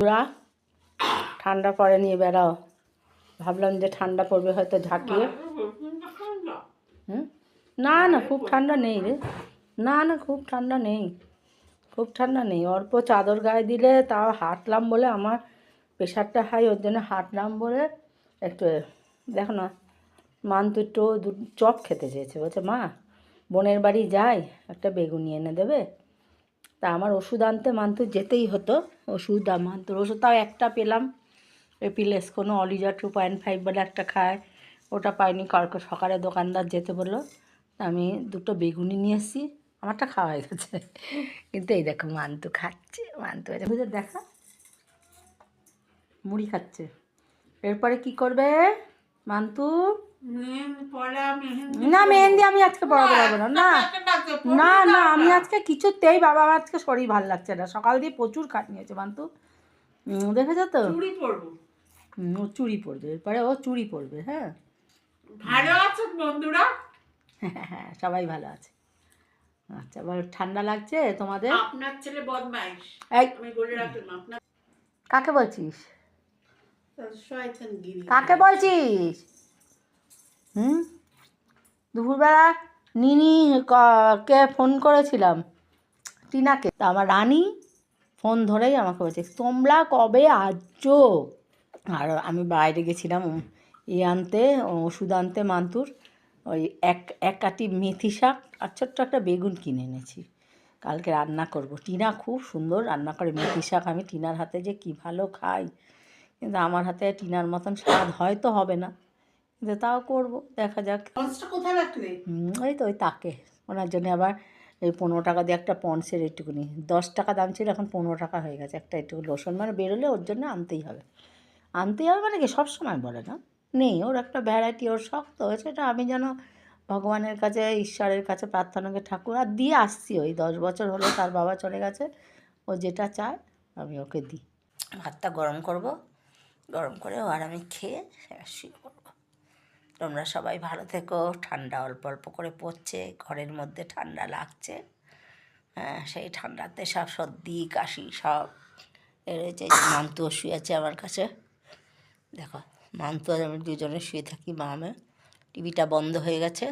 ওরা ঠান্ডা পড়ে নিয়ে বেড়াও, ভাবলাম যে ঠান্ডা পড়বে হয়তো ঝাঁকিয়ে। না না খুব ঠান্ডা নেই রে, না না খুব ঠান্ডা নেই, খুব ঠান্ডা নেই। অল্প চাদর গায়ে দিলে তাও হাঁটলাম বলে, আমার প্রেশারটা হাই, ওর জন্য হাঁটলাম বলে একটু। দেখো না, মান্তু একটু চপ খেতে চেয়েছে, বলছে মা বোনের বাড়ি যাই, একটা বেগুনি এনে দেবে। তা আমার ওষুধ আনতে মান্তুর যেতেই হতো, ওষুধ মান্তুর ওষুধ তাও একটা পেলাম, এপিলেস কোনো অলিজা 2.5 বলে একটা খায়, ওটা পাইনি। কালকে সকালে দোকানদার যেতে বললো, আমি দুটো বেগুনি নিয়ে এসেছি, আমারটা খাওয়া হয়ে গেছে। কিন্তু এই দেখো মান্তু খাচ্ছে, মান্তু বুঝে দেখা মুড়ি খাচ্ছে। এরপরে কি করবে মান্তু? না মেহেন্দি আমি আজকে পড়াতে পারবো না, না না না আমি আজকে কিছুতেই, বাবা আমার আজকে শরীর ভালো লাগছে না, সকাল দিয়ে প্রচুর খাটনি হয়েছে মান্তু, দেখেছো তো। ও চুড়ি পরবে, এরপরে ও চুড়ি পরবে। হ্যাঁ ভালো আছো বন্ধুরা? হ্যাঁ সবাই ভালো আছে। আচ্ছা বলো, ঠান্ডা লাগছে তোমাদের? আপনার ছেলে বদমাইশ, আমি বলে রাখলাম। আপনার কাকে বলছিস? শয়তানগিরি কাকে বলছিস? দুপুরবেলা নিনি কে ফোন করেছিলাম, টিনাকে। তা আমার রানী ফোন ধরেই আমাকে বলছে তোমরা কবে আসছো। আর আমি বাইরে গেছিলাম আনতে, ওষুধ আনতে মান্তুর, ওই এক কাটি মেথি শাক আর ছোট্ট একটা বেগুন কিনে এনেছি, কালকে রান্না করব। টিনা খুব সুন্দর রান্না করে মেথি শাক, আমি টিনার হাতে যে কী ভালো খাই, কিন্তু আমার হাতে টিনার মতন স্বাদ হয়তো হবে না, কিন্তু তাও করবো, দেখা যাক। কোথায় রাখলে? ওই তো ওই তাকে, ওনার জন্য আবার এই 15 টাকা দিয়ে একটা পন্সের একটুকুনি, 10 টাকা দাম ছিল, এখন 15 টাকা হয়ে গেছে, একটা একটু লোশন মানে বেরোলে ওর জন্য আনতেই হবে। আনতেই হবে মানে কি সব সময় বলে না, নেই ওর একটা ভ্যারাইটি, ওর শখ তো সেটা আমি যেন ভগবানের কাছে ঈশ্বরের কাছে প্রার্থনাকে ঠাকুর আর দিয়ে আসছি। ওই 10 বছর হলো তার বাবা চলে গেছে, ও যেটা চায় আমি ওকে দিই। ভাতটা গরম করব, গরম করে আর আমি খেয়ে শুয়ে পড়বো। তোমরা সবাই ভালো থেকো, ঠান্ডা অল্প অল্প করে পড়ছে, ঘরের মধ্যে ঠান্ডা লাগছে, হ্যাঁ সেই ঠান্ডাতে সব সর্দি কাশি সব রয়েছে। মান্তুও শুয়ে আছে আমার কাছে, দেখো মান্তু আর আমি দুজনে শুয়ে থাকি, মামে টিভিটা বন্ধ হয়ে গেছে,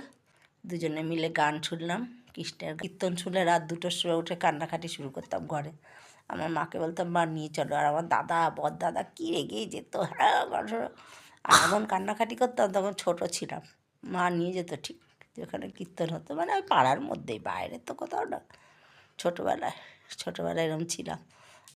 দুজনে মিলে গান শুনলাম, কৃষ্ণের কীর্তন শুনে রাত 2টোর সময় উঠে কান্নাকাটি শুরু করতাম ঘরে। আমার মাকে বলতাম মা নিয়ে চলো, আর আমার দাদা বড়দাদা কী রেগেই যেত, হ্যাঁ আর যখন কান্নাকাটি করতাম তখন ছোটো ছিলাম, মা নিয়ে যেত ঠিক যেখানে কীর্তন হতো, মানে ওই পাড়ার মধ্যেই, বাইরে তো কোথাও না। ছোটোবেলায় এরকম ছিলাম।